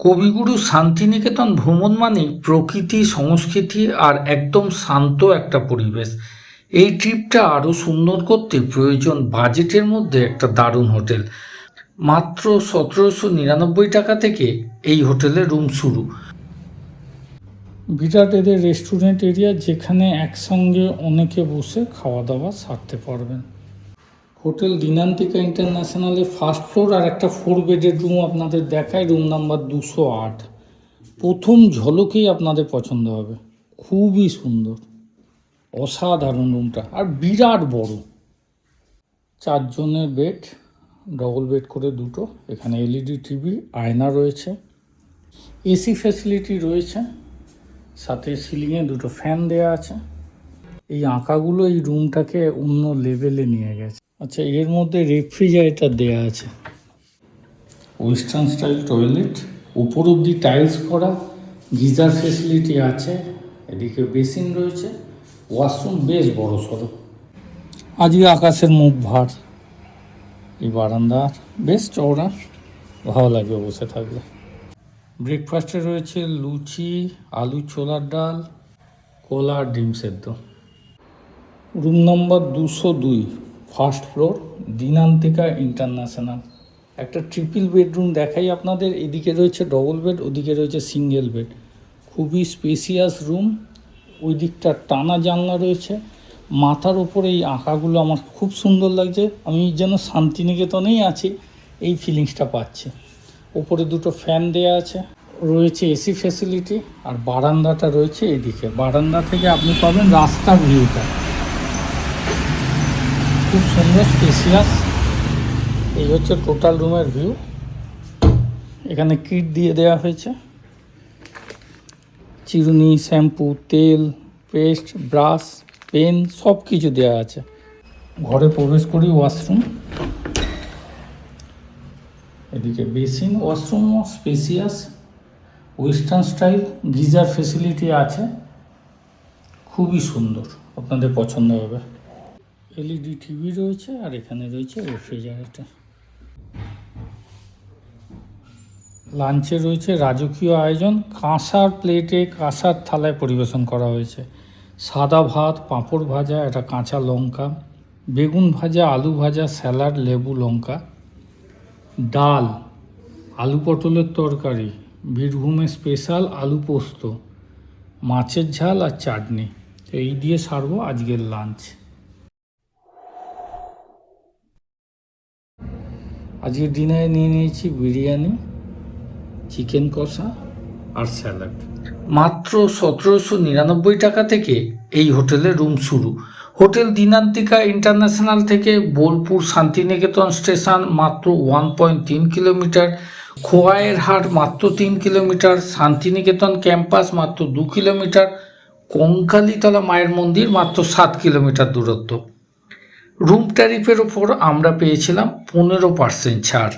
কবিগুরু শান্তিনিকেতন ভ্রমণ মানেই প্রকৃতি, সংস্কৃতি আর একদম শান্ত একটা পরিবেশ। এই ট্রিপটা আরও সুন্দর করতে প্রয়োজন বাজেটের মধ্যে একটা দারুণ হোটেল। মাত্র ১৭৯৯ টাকা থেকে এই হোটেলে রুম শুরু। বিরাট এদের রেস্টুরেন্ট এরিয়া, যেখানে একসঙ্গে অনেকে বসে খাওয়া দাওয়া সারতে পারবেন। হোটেল দিনান্তিকা ইন্টারন্যাশনালে ফার্স্ট ফ্লোর আর একটা 4 বেডের রুম আপনাদের দেখায়, রুম নাম্বার ২০৮। প্রথম ঝলকেই আপনাদের পছন্দ হবে, খুবই সুন্দর, অসাধারণ রুমটা, আর বিরাট বড়। 4 জনের বেড, ডবল বেড করে দুটো। এখানে এলইডি টিভি, আয়না রয়েছে, এসি ফ্যাসিলিটি রয়েছে, সাথে সিলিংয়ে দুটো ফ্যান দেওয়া আছে। এই আঁকাগুলো এই রুমটাকে অন্য লেভেলে নিয়ে গেছে। আচ্ছা, এর মধ্যে রেফ্রিজারেটর দেওয়া আছে, ওয়েস্টার্ন স্টাইল টয়লেট, উপর অব্দি টাইলস করা, গিজার ফেসিলিটি আছে, এদিকে বেসিন রয়েছে, ওয়াশরুম বেশ বড় সড়ো। আজকে আকাশের মুখ ভার, এই বারান্দার বেশ চওড়া, ভালো লাগবে বসে থাকলে। ব্রেকফাস্টে রয়েছে লুচি, আলু ছোলার ডাল, কলা আর ডিম সেদ্ধ। Room number ২০২, first floor, Dinantika international. একটা ট্রিপল বেডরুম দেখাই আপনাদের। এদিকে রয়েছে ডবল বেড, ওদিকে রয়েছে সিঙ্গেল বেড। খুবই স্পেসিয়াস রুম। ওই দিকটা টানা জানলা রয়েছে। মাথার ওপরে এই আঁকাগুলো আমার খুব সুন্দর লাগছে, আমি যেন শান্তিনিকেতনেই আছি এই ফিলিংসটা পাচ্ছি। ওপরে দুটো ফ্যান দেওয়া আছে, রয়েছে এসি ফ্যাসিলিটি, আর বারান্দাটা রয়েছে এদিকে। বারান্দা থেকে আপনি পাবেন রাস্তার ভিউটা, খুব সুন্দর স্পেসিয়াস। এই হচ্ছে টোটাল রুমের ভিউ। এখানে কিট দিয়ে দেওয়া হয়েছে, চিরুনি, শ্যাম্পু, তেল, পেস্ট, ব্রাশ, পেন সব কিছু দেওয়া আছে। ঘরে প্রবেশ করি, ওয়াশরুম, এদিকে বেসিন, ওয়াশরুমও spacious, western style, geyser facility আছে, খুবই সুন্দর, আপনাদের পছন্দ হবে। এলইডি টিভি রয়েছে, আর এখানে রয়েছে রেফ্রিজারেটর। লাঞ্চে রয়েছে রাজকীয় আয়োজন, কাঁসার প্লেটে কাঁসার থালায় পরিবেশন করা হয়েছে। সাদা ভাত, পাঁপড় ভাজা, একটা কাঁচা লঙ্কা, বেগুন ভাজা, আলু ভাজা, স্যালাড, লেবু লঙ্কা, ডাল, আলু পটলের তরকারি, বীরভূমের স্পেশাল আলু পোস্ত, মাছের ঝাল আর চাটনি। তো এই দিয়ে সারবো আজকের লাঞ্চ। আজকের ডিনারে নিয়ে নিয়েছি বিরিয়ানি, চিকেন কষা আর স্যালাড। মাত্র ১৭৯৯ টাকা থেকে এই হোটেলে রুম শুরু। হোটেল দিনান্তিকা ইন্টারন্যাশনাল থেকে বোলপুর শান্তিনিকেতন স্টেশন মাত্র 1.3 কিলোমিটার, খোয়াইয়ের হাট মাত্র 3 কিলোমিটার, শান্তিনিকেতন ক্যাম্পাস মাত্র 2 কিলোমিটার, কঙ্কালীতলা মায়ের মন্দির মাত্র 7 কিলোমিটার দূরত্ব। রুম ট্যারিফের ওপর আমরা পেয়েছিলাম 15% ছাড়।